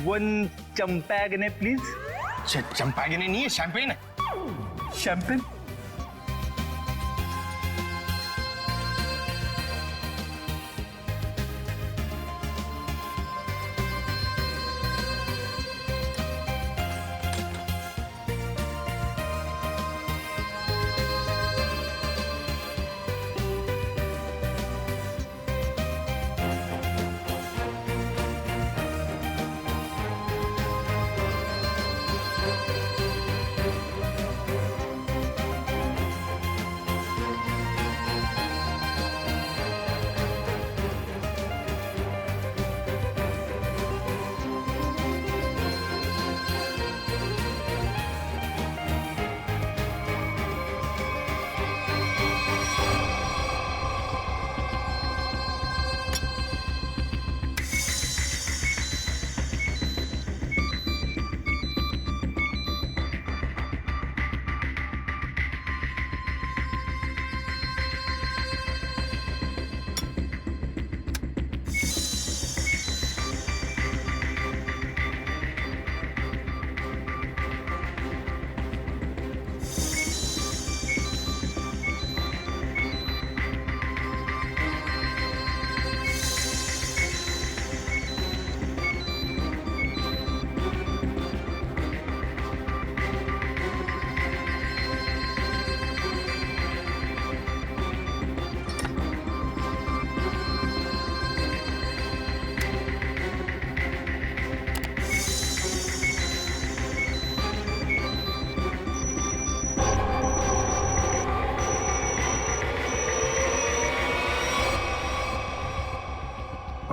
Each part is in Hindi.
One चंपैगने please. चंपागने नहीं है, शैंपेन है। शैंपेन।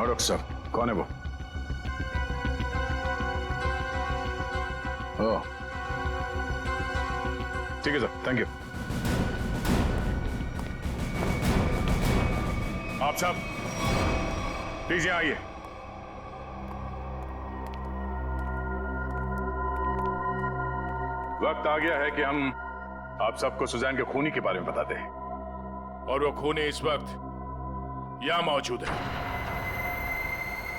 डॉक्टर साहब, कौन है वो? ओह, ठीक है सर, थैंक यू। आप साहब प्लीज यहाँ आइए। वक्त आ गया है कि हम आप सबको सुजैन के खूनी के बारे में बताते हैं, और वो खूनी इस वक्त यहां मौजूद है,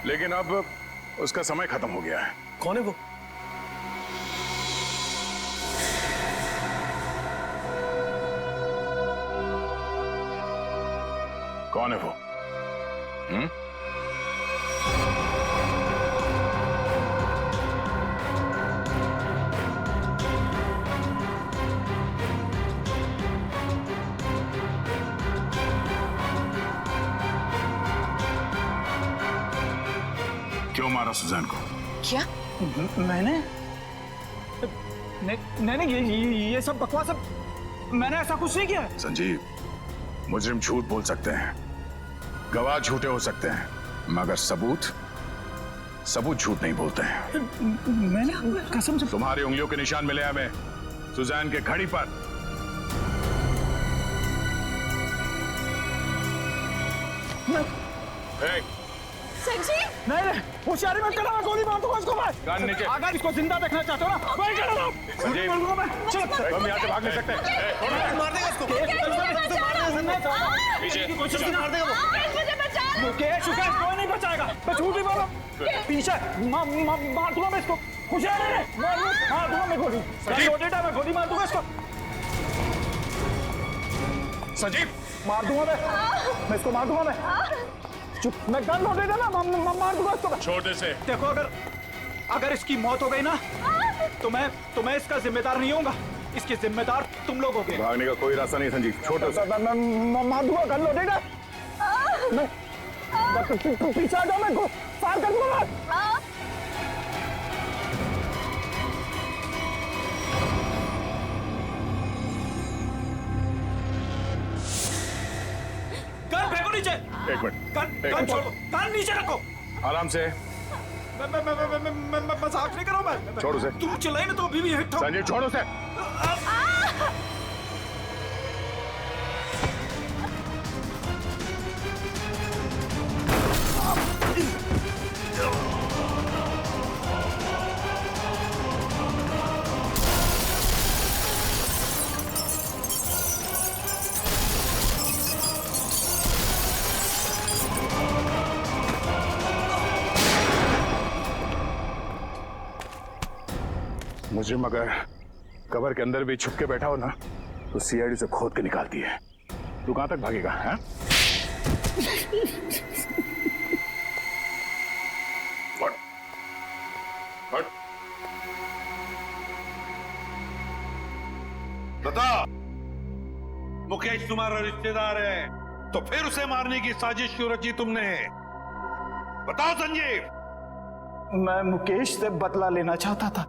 लेकिन अब उसका समय खत्म हो गया है। कौन है वो? कौन है वो? क्यों मारा सुजैन को? क्या? मैंने नहीं, ये सब बकवास। मैंने ऐसा कुछ नहीं किया। संजीव, मुजरिम झूठ बोल सकते हैं, गवाह झूठे हो सकते हैं, मगर सबूत झूठ नहीं बोलते हैं। मैंने कसम से। तुम्हारी उंगलियों के निशान मिले हमें सुजैन के घड़ी पर। संजीव! नहीं, होशियारी मत करना, मैं गोली मार दूंगा इसको। मैं कान नीचे। अगर इसको जिंदा देखना चाहते हो ना, वही करो ना। संजीव, मार दूंगा मैं। चलो, हम यहाँ से भाग नहीं सकते। मार देगा उसको। पीछे कोशिश मार देगा वो। मुझे बचा लो। मुकेश, कोई नहीं बचाएगा। मैं झूठ ही बोला। पीछे मार दूंगा मैं इसको। होशियारी है, मार दूंगा मैं गोली। लोडेड है, मैं गोली मार दूंगा इसको। संजीव, मार दूंगा मैं इसको मार दूंगा मैं। चुप, मैं गन लोडेड है ना, मार दूंगा इसको। छोड़ दे से। देखो, अगर इसकी मौत हो गई ना, तो मैं इसका जिम्मेदार नहीं होऊंगा। इसके जिम्मेदार तुम लोग होगे। भागने का कोई रास्ता नहीं संजीव, छोड़ दे। मैं मार दूंगा, गन लोडेड है। मैं पीछे आ जाओ, मैं फायर कर दूंगा। गन फेंको नीचे। एक मिनट, गन छोड़ो, गन नीचे रखो। आराम से। मैं मजाक नहीं कर रहा हूं। मैं छोड़ उसे। तुम चिल्लाई ना तो अभी भी हिट हो। संजीव, छोड़ उसे। मुजरिम अगर कवर के अंदर भी छुप के बैठा हो ना तो सीआईडी से खोद के निकालती है। तू कहां तक भागेगा? हैं? फट, फट। बता, मुकेश तुम्हारा रिश्तेदार है तो फिर उसे मारने की साजिश क्यों रची तुमने? बताओ संजीव। मैं मुकेश से बदला लेना चाहता था।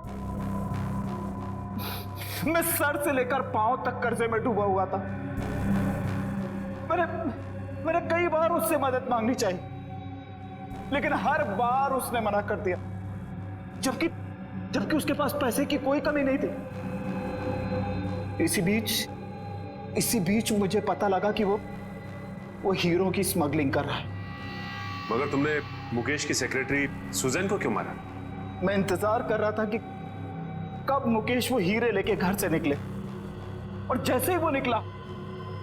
मैं सर से लेकर पांव तक कर्जे में डूबा हुआ था। मैंने कई बार उससे मदद मांगनी चाहिए, लेकिन हर बार उसने मना कर दिया, जबकि उसके पास पैसे की कोई कमी नहीं थी। इसी बीच मुझे पता लगा कि वो हीरो की स्मगलिंग कर रहा है। मगर तुमने मुकेश की सेक्रेटरी सुजैन को क्यों मारा? मैं इंतजार कर रहा था कि कब मुकेश वो हीरे लेके घर से निकले, और जैसे ही वो निकला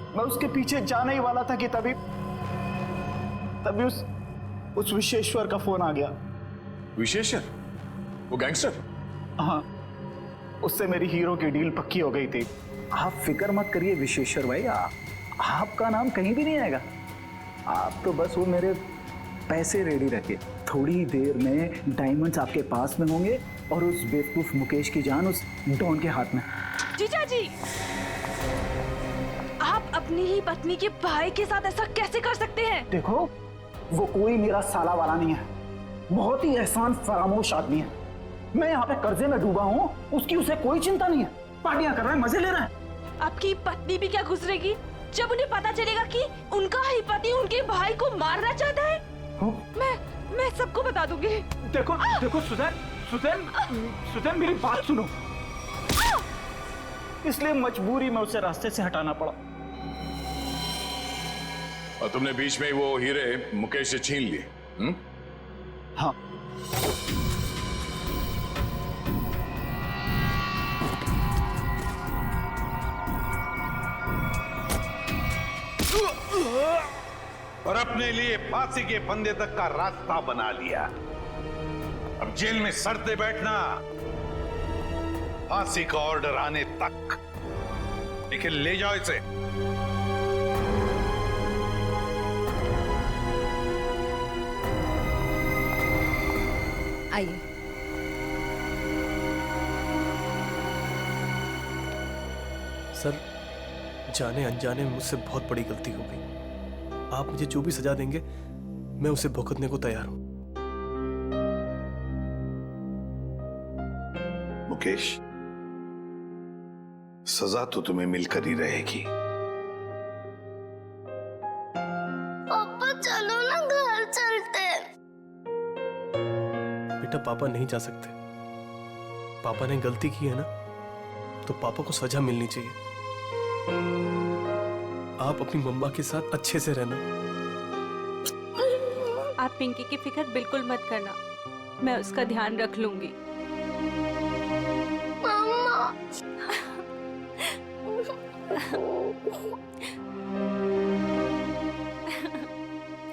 मैं उसके पीछे जाने ही वाला था कि तभी उस विशेश्वर का फोन आ गया। विशेश्वर? वो गैंगस्टर? हाँ, उससे मेरी हीरो की डील पक्की हो गई थी। आप फिक्र मत करिए विशेश्वर भाई, आपका नाम कहीं भी नहीं आएगा। आप तो बस वो मेरे पैसे रेडी रखे, थोड़ी देर में डायमंड्स आपके पास में होंगे और उस बेवकूफ मुकेश की जान उस डॉन के हाथ में। जीजा जी, आप अपनी ही पत्नी के भाई के साथ ऐसा कैसे कर सकते हैं? देखो, वो कोई मेरा साला वाला नहीं है, बहुत ही एहसान फरामोश आदमी है। मैं यहाँ पे कर्जे में डूबा हूँ, उसकी उसे कोई चिंता नहीं है, पार्टियां कर रहा है, मजे ले रहा है। आपकी पत्नी भी क्या गुजरेगी जब उन्हें पता चलेगा कि उनका ही पति उनके भाई को मारना चाहता है? मैं सबको बता दूंगी। देखो सुजैन मेरी बात सुनो। इसलिए मजबूरी में उसे रास्ते से हटाना पड़ा। और तुमने बीच में वो हीरे मुकेश से छीन लिए? हाँ, और अपने लिए फांसी के फंदे तक का रास्ता बना लिया। अब जेल में सड़ते बैठना, फांसी का ऑर्डर आने तक। लेकिन ले जाओ इसे। आइए। सर, जाने अनजाने में मुझसे बहुत बड़ी गलती हो गई। आप मुझे जो भी सजा देंगे मैं उसे भुगतने को तैयार हूं। मुकेश, सजा तो तुम्हें मिलकर ही रहेगी। पापा चलो ना, घर चलते। बेटा, पापा नहीं जा सकते। पापा ने गलती की है ना, तो पापा को सजा मिलनी चाहिए। आप अपनी मम्मा के साथ अच्छे से रहना। आप पिंकी की फिक्र बिल्कुल मत करना, मैं उसका ध्यान रख लूंगी। मम्मा।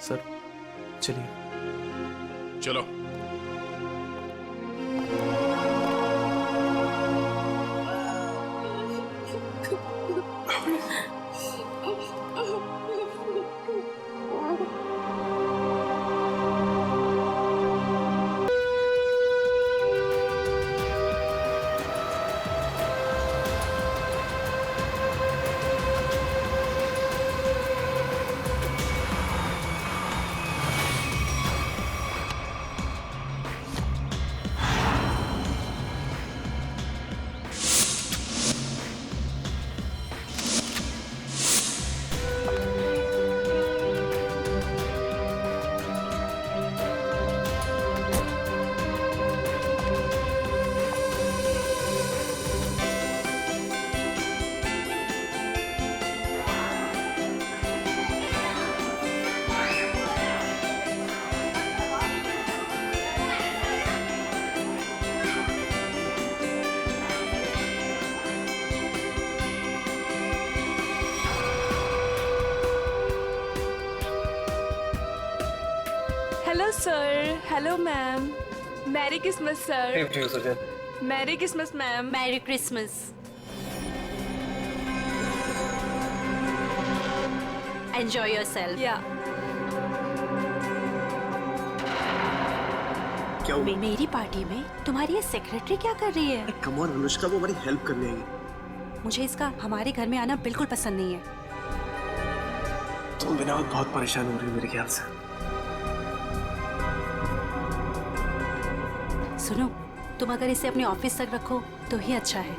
सर, चलिए। चलो। Hello sir, hello ma'am, merry Christmas sir. Suzanne, merry Christmas ma'am. Merry Christmas. Enjoy yourself. या क्या हुआ? मेरी पार्टी में तुम्हारी ये सेक्रेटरी क्या कर रही है? कम ऑन अनुष्का, वो हमारी हेल्प करने आई। मुझे इसका हमारे घर में आना बिल्कुल पसंद नहीं है। तुम बिना बहुत परेशान हो रही हो मेरे ख्याल से। सुनो, तुम अगर इसे अपने ऑफिस तक रखो तो ही अच्छा है।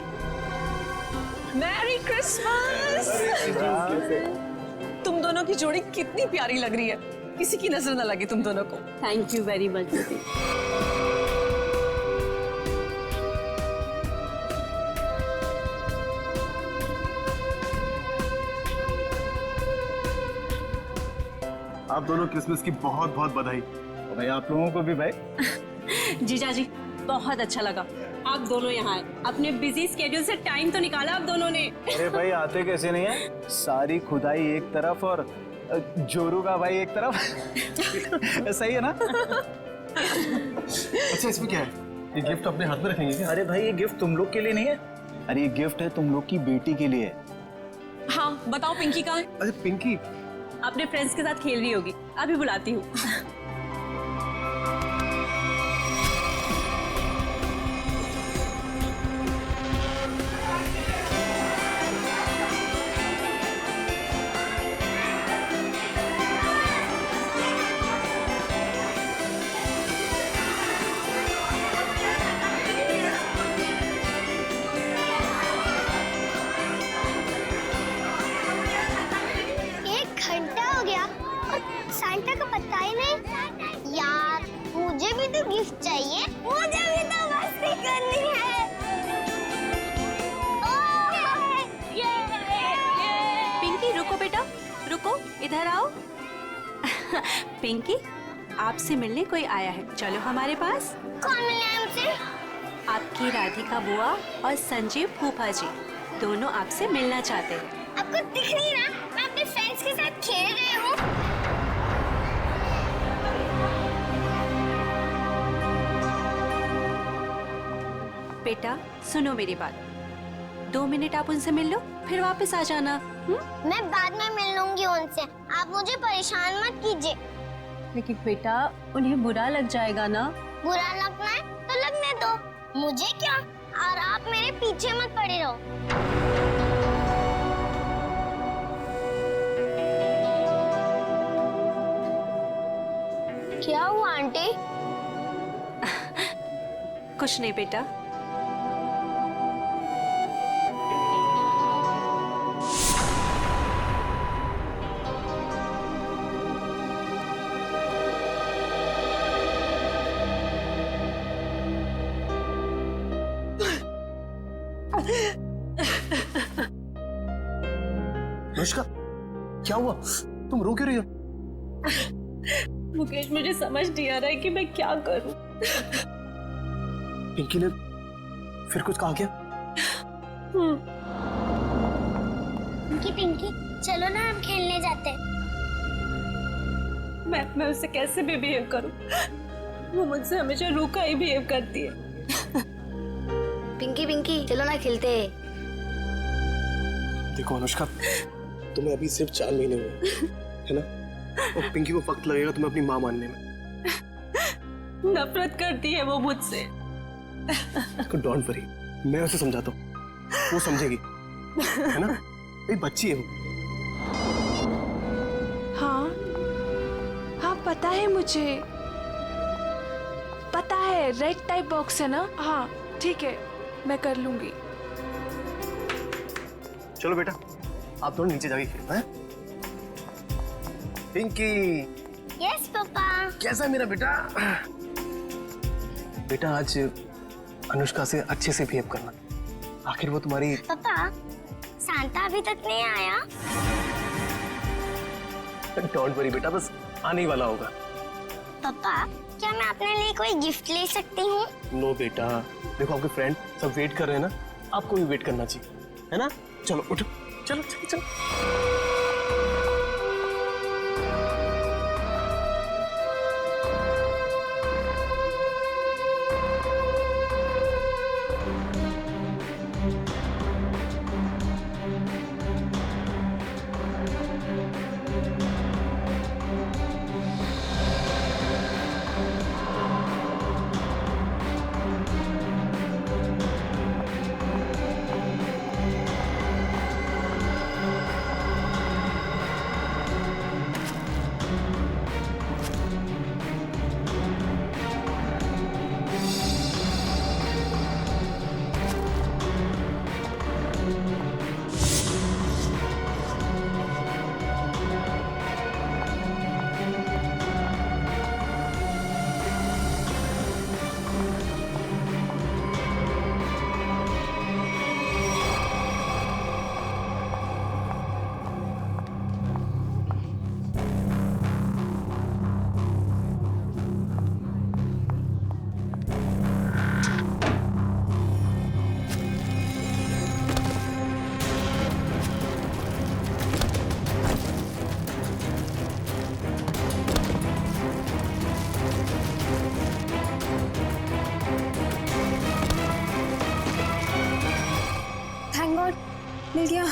Merry Christmas. तुम दोनों की जोड़ी कितनी प्यारी लग रही है, किसी की नजर न लगे तुम दोनों को। थैंक यू वेरी मच दीदी। आप दोनों क्रिसमस की बहुत बहुत बधाई। भाई आप लोगों को भी भाई। जीजा जी, बहुत अच्छा लगा आप दोनों यहाँ आए। अपने बिजी स्केड्यूल से टाइम तो निकाला आप दोनों ने। अरे भाई आते कैसे नहीं है, सारी खुदाई एक तरफ और जोरू का भाई एक तरफ। सही है ना? अच्छा, इसमें क्या है? ये गिफ्ट अपने हाथ में रखेंगे क्या? अरे भाई ये गिफ्ट तुम लोग के लिए नहीं है, अरे ये गिफ्ट है तुम लोग की बेटी के लिए। हाँ बताओ, पिंकी कहाँ है? अरे पिंकी अपने फ्रेंड्स के साथ खेल रही होगी, अभी बुलाती हूँ। सांता का पता ही नहीं। यार मुझे भी तो गिफ्ट चाहिए, मुझे भी तो मस्ती करनी है। पिंकी रुको बेटा, रुको, इधर आओ। पिंकी, आपसे मिलने कोई आया है, चलो हमारे पास। कौन मिला है मुझसे? आपकी राधिका बुआ और संजीव फूफा जी दोनों आपसे मिलना चाहते हैं। आपको दिख नहीं रहा मैं अपने फ्रेंड्स के साथ खेल रही हूँ। बेटा सुनो मेरी बात, 2 मिनट आप उनसे मिल लो, फिर वापस आ जाना। मैं बाद में मिल लूंगी उनसे, आप मुझे परेशान मत कीजिए। लेकिन बेटा उन्हें बुरा लग जाएगा ना। बुरा लगना है तो लगने दो, मुझे क्या। और आप मेरे पीछे मत पड़े रहो। क्या हुआ आंटी? कुछ नहीं बेटा। अनुष्का, क्या हुआ? तुम रो क्यों रही हो? मुकेश, मुझे समझ नहीं आ रहा है कि मैं क्या करूं। पिंकी ने फिर कुछ कहा क्या? पिंकी पिंकी चलो ना हम खेलने जाते हैं। मैं उससे कैसे भी बिहेव करूं? वो मुझसे हमेशा रूखा ही बिहेव करती है। पिंकी पिंकी चलो ना खेलते हैं। देखो अनुष्का, तुम्हें अभी सिर्फ 4 महीने हुए है ना, और पिंकी को वक्त लगेगा तुम्हें अपनी माँ मानने में। नफरत करती है वो मुझसे। डोंट वरी, मैं उसे समझाता हूँ, वो समझेगी, है ना? एक बच्ची है वो। हाँ हाँ पता है मुझे, पता है रेड टाइप बॉक्स है ना। हाँ ठीक है, मैं कर लूंगी। चलो बेटा, आप दोनों नीचे जाके खेलो हैं? Pinky, yes papa. कैसा है मेरा बेटा? बेटा आज अनुष्का से अच्छे से बिहेव करना, आखिर वो तुम्हारी। पापा सांता अभी तक नहीं आया। डोंट वरी बेटा, बस आने ही वाला होगा। पापा क्या मैं अपने लिए कोई गिफ्ट ले सकती हूँ? नो बेटा, देखो आपके फ्रेंड सब वेट कर रहे हैं ना, आपको भी वेट करना चाहिए, है ना? चलो उठो, चलो चलो चलो। मिल गया।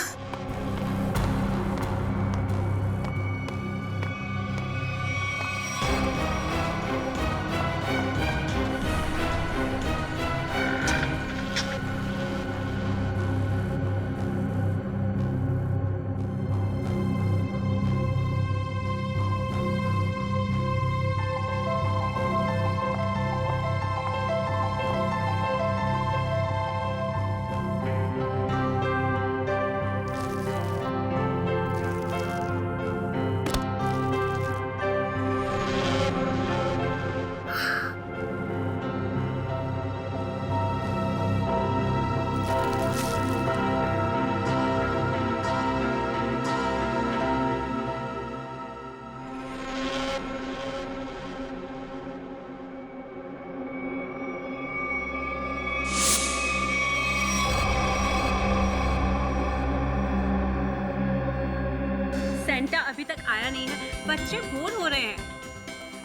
सेंटा अभी तक आया नहीं है, बच्चे बोर हो रहे हैं।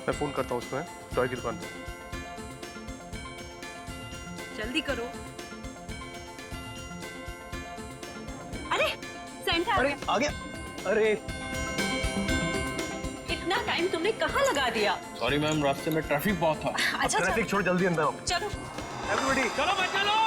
मैं फोन करता हूँ उसको, टॉय की दुकान पे। जल्दी करो। अरे सेंटा अरे आ गया। अरे इतना टाइम तुमने कहाँ लगा दिया? सॉरी मैम, रास्ते में ट्रैफिक बहुत था। अच्छा ट्रैफिक छोड़ जल्दी अंदर आओ। चलो। एवरीबॉडी चलो बच्चे लोग।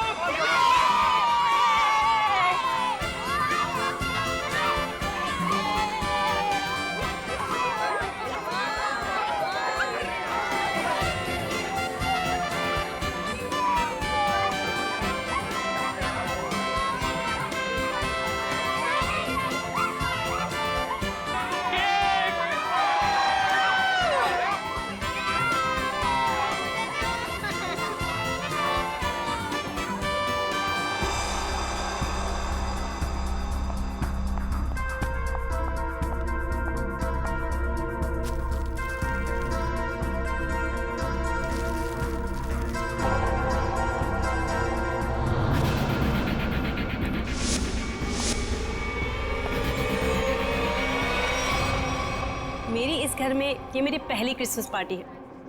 मेरी इस घर में ये मेरी पहली क्रिसमस पार्टी है,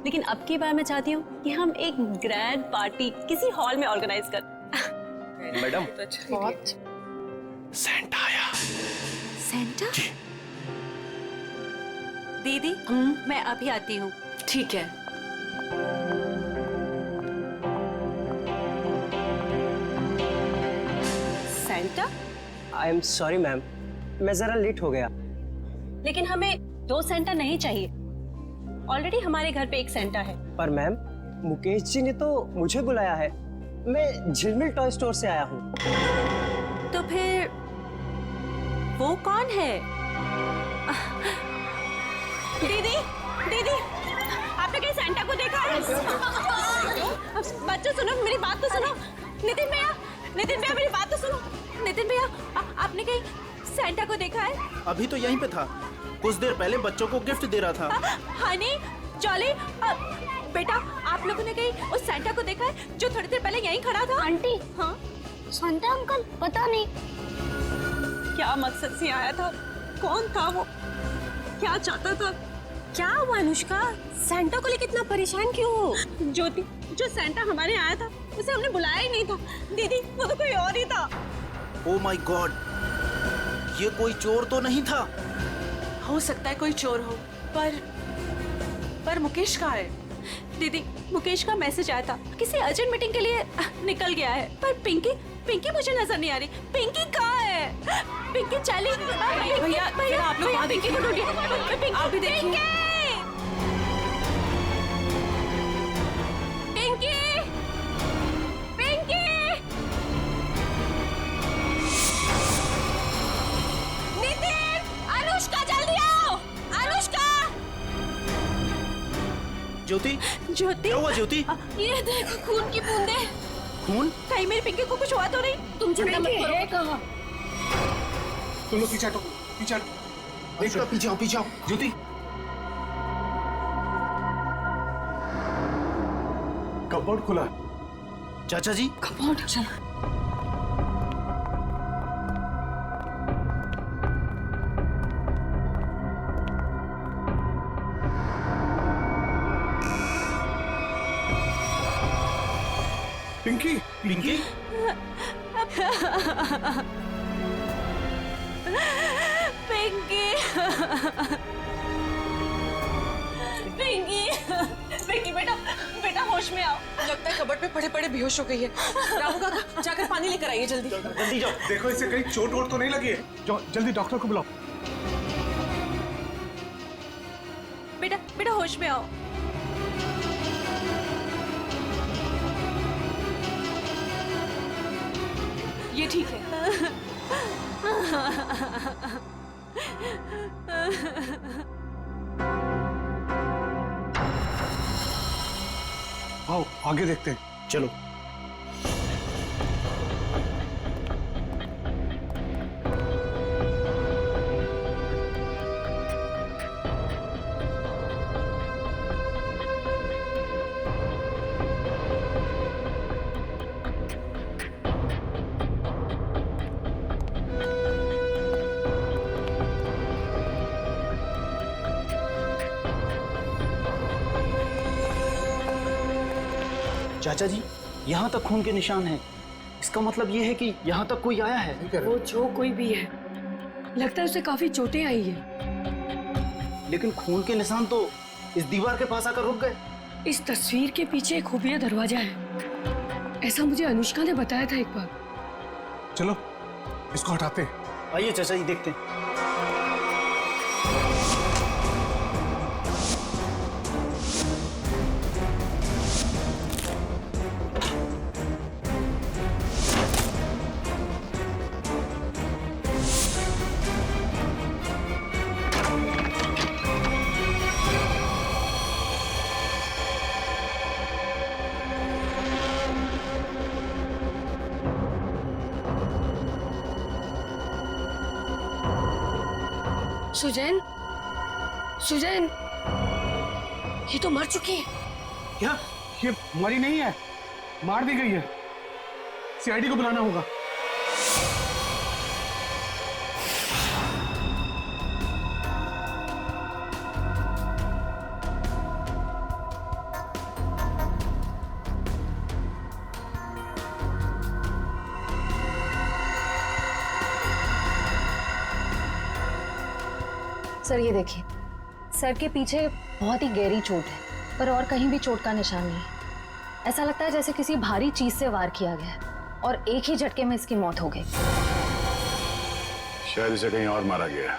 लेकिन अब की बार मैं चाहती हूँ कि हम एक ग्रैंड पार्टी किसी हॉल में ऑर्गेनाइज कर। मैडम सेंटा आया। सेंटा? दीदी मैं अभी आती हूँ। ठीक है। Santa? I am sorry ma'am, मैं जरा लेट हो गया। लेकिन हमें 2 सेंटा नहीं चाहिए। ऑलरेडी हमारे घर पे एक सेंटा है। पर मैम, मुकेश जी ने तो मुझे बुलाया है। मैं झिलमिल टॉय स्टोर से आया हूँ। तो फिर वो कौन है? दीदी, दीदी, आपने कहीं सेंटा को देखा है? बच्चों सुनो, मेरी बात तो सुनो। नितिन भैया, मेरी बात तो सुनो। नितिन भैया, आपने कहीं सेंटा को देखा है? अभी तो यहीं पे था, कुछ देर पहले बच्चों को गिफ्ट दे रहा था। हनी, जॉली, बेटा आप लोगों ने कहीं उस सेंटा को देखा है जो थोड़ी देर पहले यहीं खड़ा था? आंटी, हाँ? सांता अंकल पता नहीं क्या मकसद से आया था? कौन था वो? क्या चाहता था? क्या हुआ अनुष्का? सेंटा को लेकर इतना परेशान क्यों हो? ज्योति, जो सेंटा हमारे आया था उसे हमने बुलाया ही नहीं था। दीदी, वो तो कोई और ही था। ओ माय गॉड, ये कोई चोर तो नहीं था? हो सकता है कोई चोर हो, पर मुकेश कहाँ है? दीदी, मुकेश का मैसेज आया था, किसी अर्जेंट मीटिंग के लिए निकल गया है। पर पिंकी मुझे नजर नहीं आ रही। पिंकी कहाँ है? पिंकी चली। भैया आप लोग वहाँ पिंकी को ढूंढिए। आप भी देखिए। पिंकी, पिंकी, नितिन, अनुष्का जल्दी आओ। अनुष्का, ज्योति, ज्योति, क्या हुआ ज्योति? ये देखो खून की बूंदें। खून? कहीं मेरी पिंकी को कुछ हुआ तो नहीं? तुम चिंता मत करो। तुम लोग पीछे हटो, पीछे हटो। देखो पीछे आओ ज्योति। कपबोर्ड खुला। चाचा जी, कपबोर्ड, चलो। पिंकी, पिंकी, पिंकी पिंकी पिंकी बेटा बेटा होश में आओ। लगता है कबर्ड पे पड़े पड़े बेहोश हो गई है। रामू काका जाकर पानी लेकर आइए जल्दी। जल्दी जाओ। देखो इसे कहीं चोट वोट तो नहीं लगी है। जाओ जल्दी डॉक्टर को बुलाओ। बेटा बेटा होश में आओ। ये ठीक है। आओ आगे देखते हैं। चलो। चाचा जी, यहाँ तक खून के निशान हैं। इसका मतलब ये है कि यहाँ तक कोई आया है। वो जो कोई भी है, लगता है उसे काफी चोटें आई है। लेकिन खून के निशान तो इस दीवार के पास आकर रुक गए। इस तस्वीर के पीछे एक खुफिया दरवाजा है, ऐसा मुझे अनुष्का ने बताया था एक बार। चलो इसको हटाते हैं। आइए चाचा जी, देखते हैं। सुजैन, सुजैन, ये तो मर चुकी है। क्या ये मरी नहीं है, मार दी गई है। सीआईडी को बुलाना होगा। सर ये देखिए, सर के पीछे बहुत ही गहरी चोट है, पर और कहीं भी चोट का निशान नहीं है। ऐसा लगता है जैसे किसी भारी चीज से वार किया गया है और एक ही झटके में इसकी मौत हो गई। शायद इसे कहीं और मारा गया है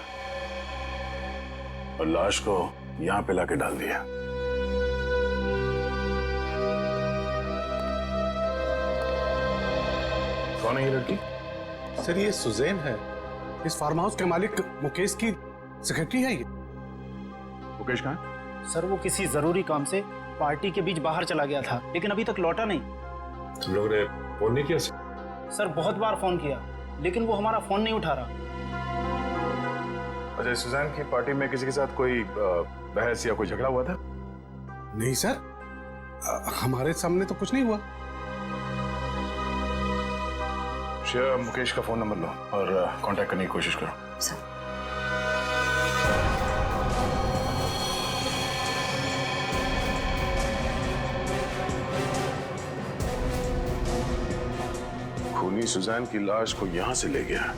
और लाश को यहाँ पे लाके डाल दिया। कौन है ये लड़की? सर ये सुजैन है, इस फार्म हाउस के मालिक मुकेश की सेक्रेटरी है ये। मुकेश कहाँ है? सर वो किसी जरूरी काम से पार्टी के बीच बाहर चला गया था, लेकिन अभी तक लौटा नहीं। तुम लोगों ने फोन नहीं किया? सर बहुत बार फोन किया, लेकिन वो हमारा फोन नहीं उठा रहा। अच्छा, सुजैन की पार्टी में किसी के साथ कोई बहस या कोई झगड़ा हुआ था? नहीं सर, हमारे सामने तो कुछ नहीं हुआ। श्रेया, मुकेश का फोन नंबर लो और कांटेक्ट करने की कोशिश करो। सर खूनी सुजैन की लाश को यहाँ से ले गया।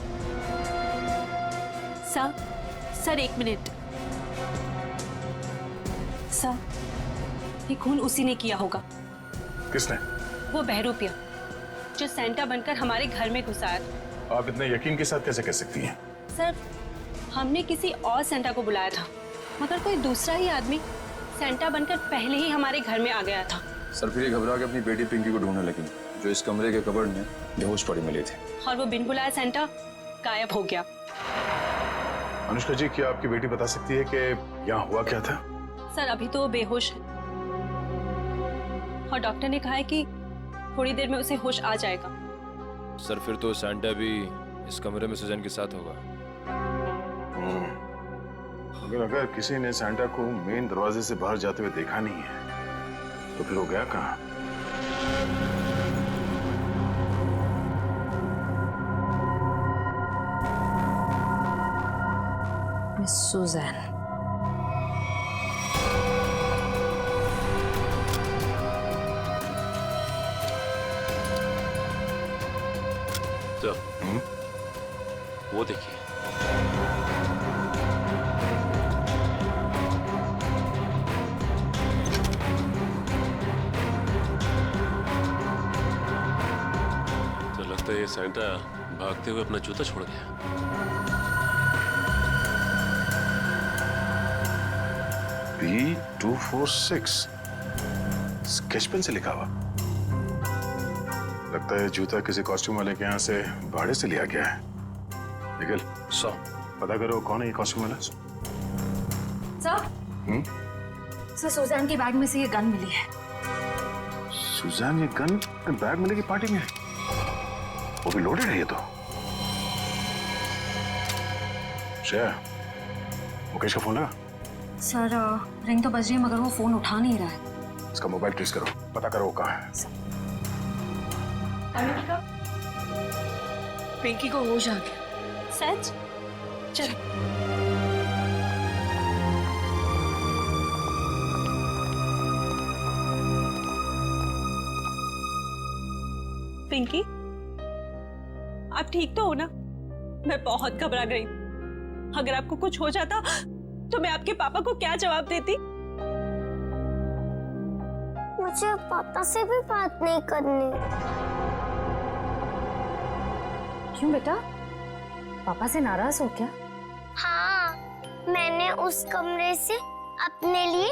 सर एक मिनट। सर ये खून उसी ने किया होगा। किसने? वो बहरूपिया जो सेंटा बनकर हमारे घर में घुसा है। आप इतने यकीन के साथ कैसे कह सकती हैं? सर हमने किसी और सेंटा को बुलाया था, मगर कोई दूसरा ही आदमी सेंटा बनकर पहले ही हमारे घर में आ गया था। सर फिर ये घबरा के अपनी बेटी पिंकी को ढूंढने लगी, जो इस कमरे के कबर्ड में बेहोश पड़ी मिली थी। और वो बिन बुलाया सेंटा गायब हो गया। अनुष्का जी, क्या आपकी बेटी बता सकती है कि यहाँ हुआ क्या था? सर अभी तो वो बेहोश है और डॉक्टर ने कहा है कि थोड़ी देर में उसे होश आ जाएगा। सर फिर तो सैंटा भी इस कमरे में सुजैन के साथ होगा। अगर किसी ने सैंटा को मेन दरवाजे से बाहर जाते हुए देखा नहीं है तो फिर वो गया कहाँ? Miss Suzanne. तो वो देखिए। तो लगता है ये सैंटा भागते हुए अपना जूता छोड़ गया। B246 स्केच पेन से लिखा हुआ। लगता है जूता किसी कॉस्ट्यूम वाले के यहाँ से भाड़े से लिया गया है। निखिल, पता करो कौन है ये कॉस्ट्यूम वाला। सर सुजान के बैग में से ये गन मिली है। सुजान, ये गन बैग मिलेगी पार्टी में? वो भी लोडेड है ये तो। श्रेया, मुकेश का फोन लगा? सर रिंग तो बज रही है मगर वो फोन उठा नहीं रहा है। इसका मोबाइल ट्रेस करो, पता करो वो कहाँ है। अनुष्का, पिंकी को होश आ गया। सच? चल। पिंकी, आप ठीक तो हो ना? मैं बहुत घबरा गई। अगर आपको कुछ हो जाता तो मैं आपके पापा को क्या जवाब देती? मुझे पापा से भी बात नहीं करनी। क्यों बेटा, पापा से नाराज हो क्या? हाँ, मैंने उस कमरे से अपने लिए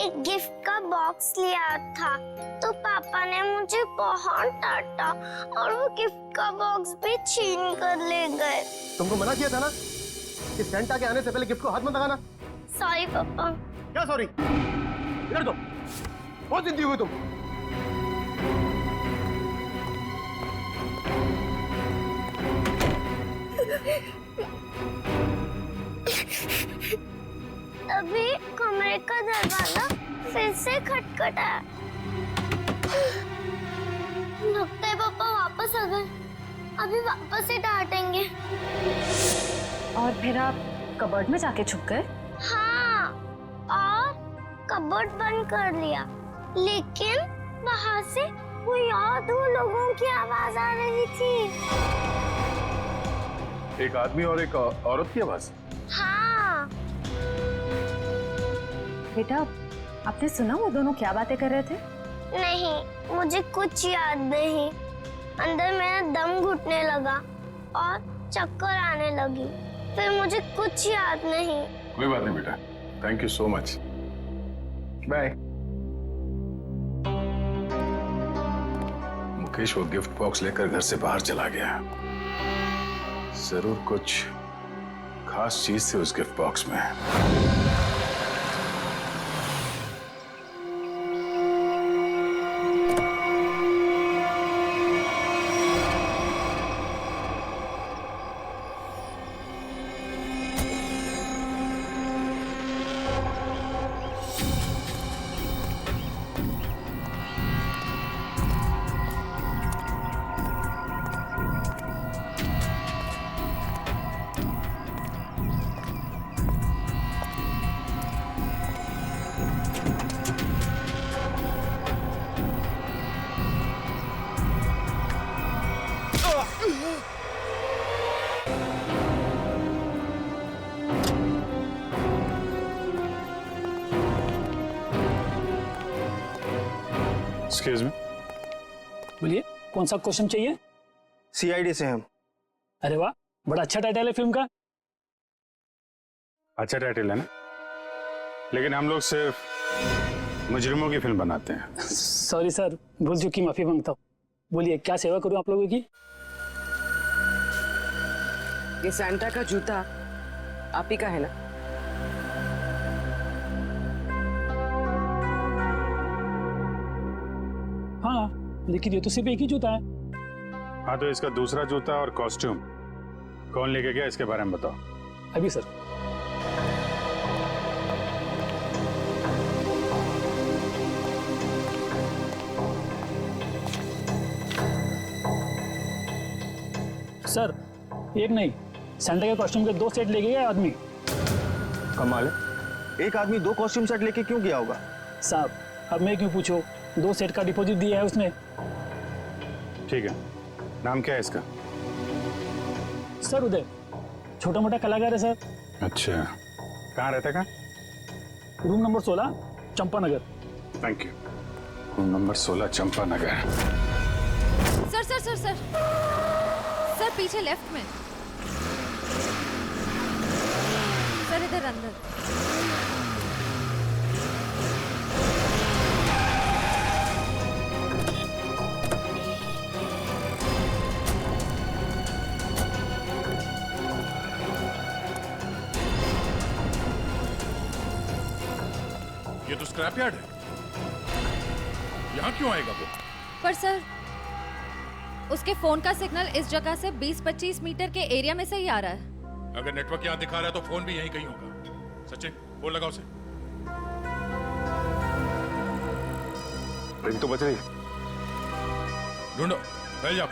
एक गिफ्ट का बॉक्स लिया था, तो पापा ने मुझे बहुत डांटा और वो गिफ्ट का बॉक्स भी छीन कर ले गए। तुमको मना किया था ना कि सेंटा के आने से पहले गिफ्ट को हाथ मत लगाना। सॉरी पापा। क्या सॉरी? इधर दो। बहुत जिद्दी हुई तुम। अभी कमरे का दरवाजा फिर से खटखटाया। लगता है पापा वापस आ गए। अभी वापस से डांटेंगे। और फिर आप कबर्ड में जाके छुप गए? हाँ, और कबर्ड बंद कर लिया, लेकिन वहाँ से कोई और दो लोगों की आवाज आ रही थी। एक आदमी और एक औरत की आवाज? हाँ। बेटा, आपने सुना वो दोनों क्या बातें कर रहे थे? नहीं, मुझे कुछ याद नहीं। अंदर मेरा दम घुटने लगा और चक्कर आने लगी। फिर मुझे कुछ याद नहीं। कोई बात नहीं बेटा, thank you so much, bye. Mukesh वो गिफ्ट बॉक्स लेकर घर से बाहर चला गया। जरूर कुछ खास चीज थी उस गिफ्ट बॉक्स में। एक्सक्यूज मी, बोलिए, कौन सा क्वेश्चन चाहिए? सीआईडी से हम। अरे वाह, बड़ा अच्छा टाइटल है फिल्म का। अच्छा टाइटल है ना, लेकिन हम लोग सिर्फ मुजरिमों की फिल्म बनाते हैं। सॉरी सर, भूल चुकी, माफी मांगता हूँ। बोलिए, क्या सेवा करूँ आप लोगों की? ये सैंटा का जूता आप ही का है ना? हाँ, लेकिन ये तो सिर्फ एक ही जूता है। हाँ, तो इसका दूसरा जूता और कॉस्ट्यूम कौन लेके गया, इसके बारे में बताओ। अभी सर। सर, एक नहीं, सैंटा के कॉस्ट्यूम के 2 सेट ले गया आदमी। कमाल है, एक आदमी 2 कॉस्ट्यूम सेट लेके क्यों गया होगा? साहब, अब मैं क्यों पूछो, 2 सेट का डिपॉजिट दिया है उसने। ठीक है, नाम क्या है इसका? सर उदय। छोटा मोटा कलाकार है सर। अच्छा, कहाँ रहता है? Room number 16 Champa Nagar. Thank you. Room number 16 Champa Nagar. Sir sir sir sir sir पीछे लेफ्ट में सर, इधर अंदर। ये तो स्क्रैप यार्ड है, यहाँ क्यों आएगा वो? पर सर उसके फोन का सिग्नल इस जगह से 20-25 मीटर के एरिया में से ही आ रहा है। अगर नेटवर्क यहाँ दिखा रहा है तो फोन भी यहीं कहीं होगा। सचिन, फोन लगाओ उसे। रिंग तो बज रही है। ढूंढो, फैल जाओ।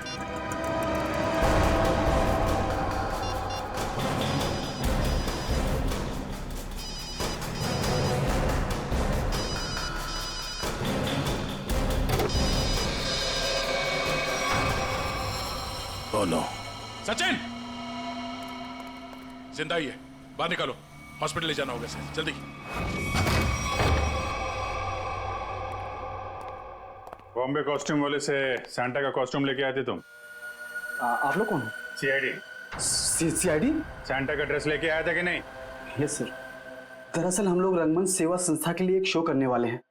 Oh no. सचिन, जिंदा ही है, बाहर निकालो, हॉस्पिटल ले जाना होगा सर, जल्दी। बॉम्बे कॉस्ट्यूम वाले से सैंटा का कॉस्ट्यूम लेके आए थे तुम? आप लोग कौन हो? सीआईडी। सीआईडी? सैंटा का ड्रेस लेके आया था कि नहीं? Yes sir. दरअसल हम लोग रंगमंच सेवा संस्था के लिए एक शो करने वाले हैं,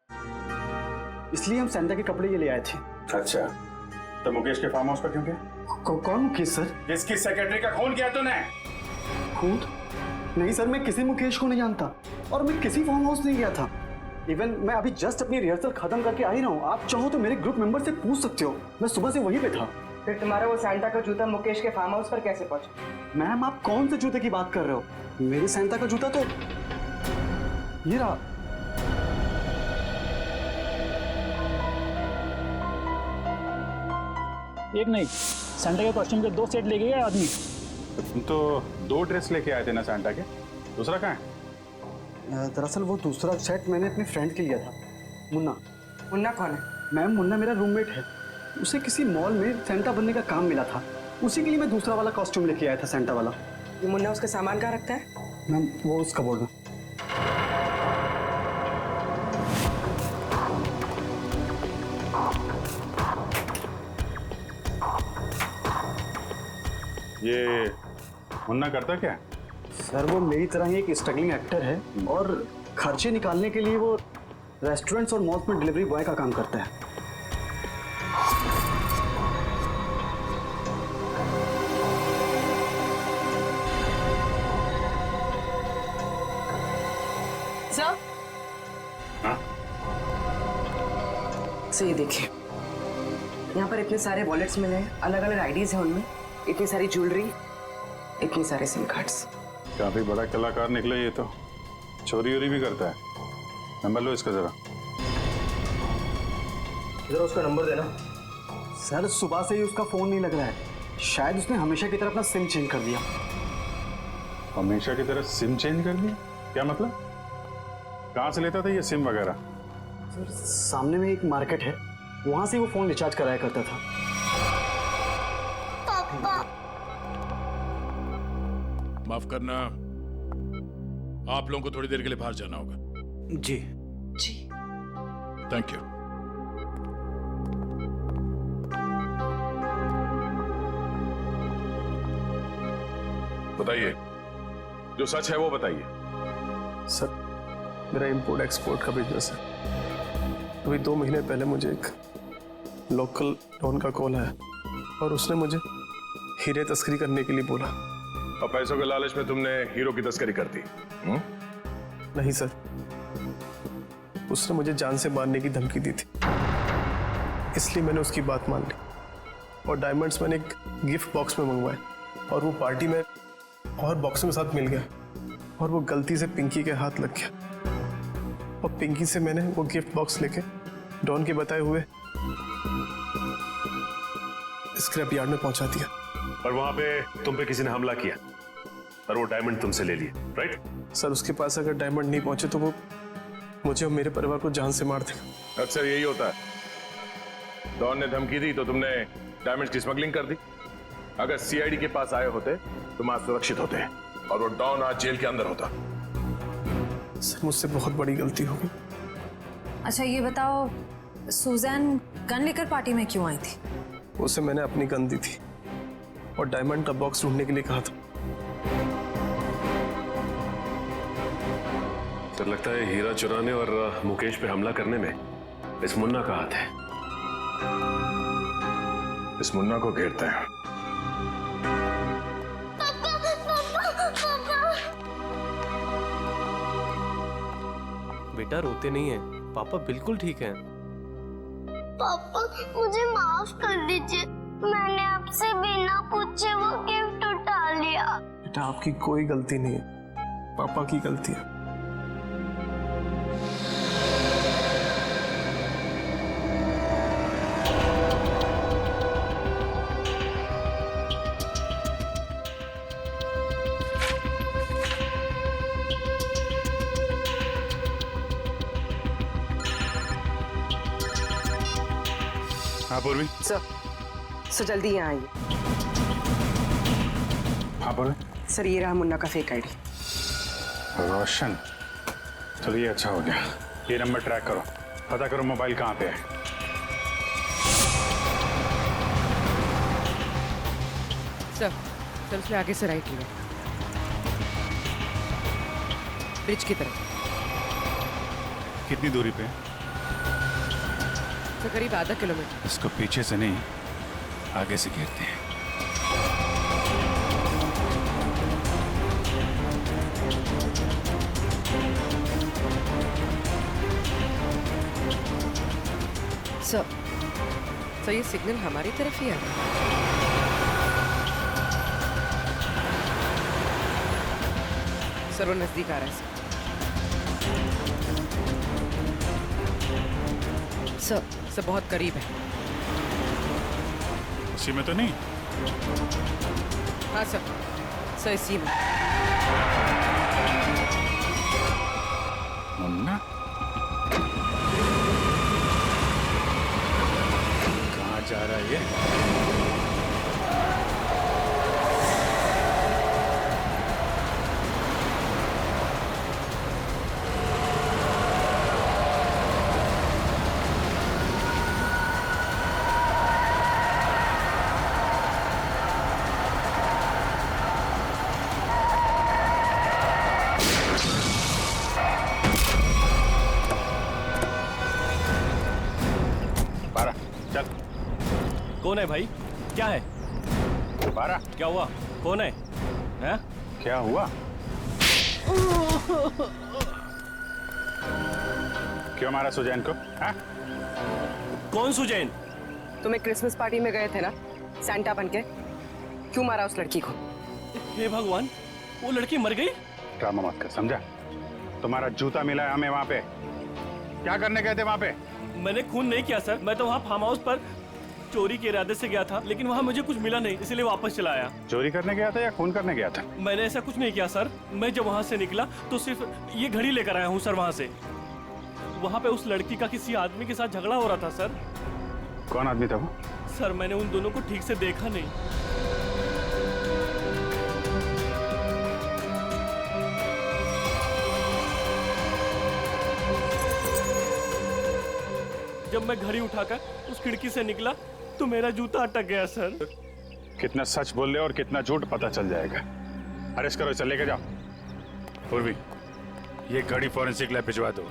इसलिए हम सैंटा के कपड़े ये ले आए थे। अच्छा, तो मुकेश के फार्म हाउस पर क्यों गए? कौन मुकेश सर? जिसकी सेक्रेटरी का खून किया तूने? खून? नहीं सर, मैं किसी मुकेश को नहीं जानता और मैं किसी फार्म हाउस नहीं गया था। इवन मैं अभी जस्ट अपनी रिहर्सल खत्म करके आ ही रहा हूँ। आप चाहो तो मेरे ग्रुप मेंबर से पूछ सकते हो, मैं सुबह से वहीं पे था। फिर तुम्हारा वो सैंटा का जूता मुकेश के फार्म हाउस पर कैसे पहुंचा? मैम, आप कौन से जूते की बात कर रहे हो? मेरे सैंटा का जूता तो ये रहा। एक नहीं, सैंटा के कॉस्ट्यूम के 2 सेट ले गए आदमी। तुम तो 2 ड्रेस लेके आए थे ना सैंटा के, दूसरा कहाँ है? दरअसल वो दूसरा सेट मैंने अपने फ्रेंड के लिया था, मुन्ना। मुन्ना कौन है? मैम, मुन्ना मेरा रूममेट है। उसे किसी मॉल में सैंटा बनने का काम मिला था, उसी के लिए मैं दूसरा वाला कॉस्ट्यूम लेके आया था, सैंटा वाला। ये मुन्ना उसका सामान कहाँ रखता है? मैम, वो उस कबोर्ड में। ये मुन्ना करता क्या? सर, वो मेरी तरह ही एक स्ट्रगलिंग एक्टर है और खर्चे निकालने के लिए वो रेस्टोरेंट्स और मॉल्स में डिलीवरी बॉय का काम करता है। सर, सर ये देखिए, यहाँ पर इतने सारे वॉलेट्स मिले हैं, अलग अलग आईडीज हैं उनमें, इतनी सारी ज्वेलरी, इतने सारे सिम कार्ड्स। काफी बड़ा कलाकार निकला ये तो, चोरी वोरी भी करता है। नंबर लो इसका जरा। जरा उसका नंबर देना। सर, सुबह से ही उसका फोन नहीं लग रहा है, शायद उसने हमेशा की तरह अपना सिम चेंज कर दिया। हमेशा की तरह सिम चेंज कर दिया? क्या मतलब? कहाँ से लेता था ये सिम वगैरह? सर, सामने में एक मार्केट है, वहां से वो फोन रिचार्ज कराया करता था। माफ करना, आप लोगों को थोड़ी देर के लिए बाहर जाना होगा। जी जी, थैंक यू। बताइए, जो सच है वो बताइए। सर, मेरा इंपोर्ट एक्सपोर्ट का बिजनेस है। अभी 2 महीने पहले मुझे एक लोकल डॉन का कॉल आया और उसने मुझे हीरे तस्करी करने के लिए बोला। और पैसों के लालच में तुमने हीरो की तस्करी कर दी? नहीं सर, उसने मुझे जान से मारने की धमकी दी थी, इसलिए मैंने उसकी बात मान ली और डायमंड्स मैंने एक गिफ्ट बॉक्स में मंगवाए और वो पार्टी में और बॉक्स में साथ मिल गया और वो गलती से पिंकी के हाथ लग गया और पिंकी से मैंने वो गिफ्ट बॉक्स लेके डॉन के बताए हुए स्क्रैप यार्ड में पहुंचा दिया। और वहां पे तुम पे किसी ने हमला किया और वो डायमंड तुमसे ले लिए, राइट? सर, उसके पास अगर डायमंड नहीं पहुंचे तो वो मुझे और मेरे परिवार को जान से मार देगा। अक्सर यही होता है, डॉन ने धमकी दी तो तुमने डायमंड की स्मगलिंग कर दी। अगर सीआईडी के पास आए होते तुम आज सुरक्षित होते। और वो डॉन आज जेल के अंदर होता। सर मुझसे बहुत बड़ी गलती हो गई। अच्छा ये बताओ, सुजैन गन लेकर पार्टी में क्यों आई थी? उसे मैंने अपनी गन दी थी और डायमंड का बॉक्स ढूंढने के लिए कहा था। सर लगता है हीरा चुराने और मुकेश पे हमला करने में इस मुन्ना का हाथ है। इस मुन्ना को घेरते हैं। बेटा रोते नहीं है, पापा बिल्कुल ठीक है। पापा मुझे माफ कर दीजिए, मैंने आपसे बिना पूछे वो गिफ्ट उठा लिया। बेटा आपकी कोई गलती नहीं है, पापा की गलती है। हाँ पूर्वी। सर जल्दी यहाँ आइए। हाँ पूर्वी। सर ये रहा मुन्ना का फेक आईडी। रोशन, चलो ये अच्छा हो गया। ये नंबर ट्रैक करो, पता करो मोबाइल कहाँ पे है। सर उसने आगे से राइट लिया, ब्रिज की तरफ। कितनी दूरी पे है? सर करीब आधा किलोमीटर। इसको पीछे से नहीं, आगे से घेरते हैं। सर ये सिग्नल हमारी तरफ ही आ रहा है। सर वो नजदीक आ रहा है। सर बहुत करीब है। इसी में तो नहीं? हाँ सर इसी में। मुन्ना कहाँ जा रहा है ये? कौन है भाई? क्या है? 12 क्या हुआ? कौन है? हैं? क्या हुआ? क्यों मारा सुजैन को? हाँ? कौन सुजैन? तुम एक क्रिसमस पार्टी में गए थे ना सैंटा बनके, क्यों मारा उस लड़की को? हे भगवान, वो लड़की मर गई? ड्रामा मत कर, समझा? तुम्हारा जूता मिला है हमें वहां पे। क्या करने गए थे वहां पे? मैंने खून नहीं किया सर, मैं तो वहाँ फार्म हाउस पर चोरी के इरादे से गया था, लेकिन वहाँ मुझे कुछ मिला नहीं, इसलिए वापस चला आया। चोरी करने गया था या खून करने गया था? मैंने ऐसा कुछ नहीं किया सर। मैं जब वहाँ से निकला तो सिर्फ ये घड़ी लेकर आया हूँ सर। वहाँ से वहाँ पे उस लड़की का किसी आदमी के साथ झगड़ा हो रहा था सर। कौन आदमी था वो? सर मैंने उन दोनों को ठीक से देखा नहीं। जब मैं घड़ी उठाकर उस खिड़की से निकला तो मेरा जूता अटक गया सर। कितना सच बोल रहे हो और कितना झूठ पता चल जाएगा। अरेस्ट करो, इसे लेके जाओ। पूर्वी, ये घड़ी फॉरेंसिक लैब भिजवा दो।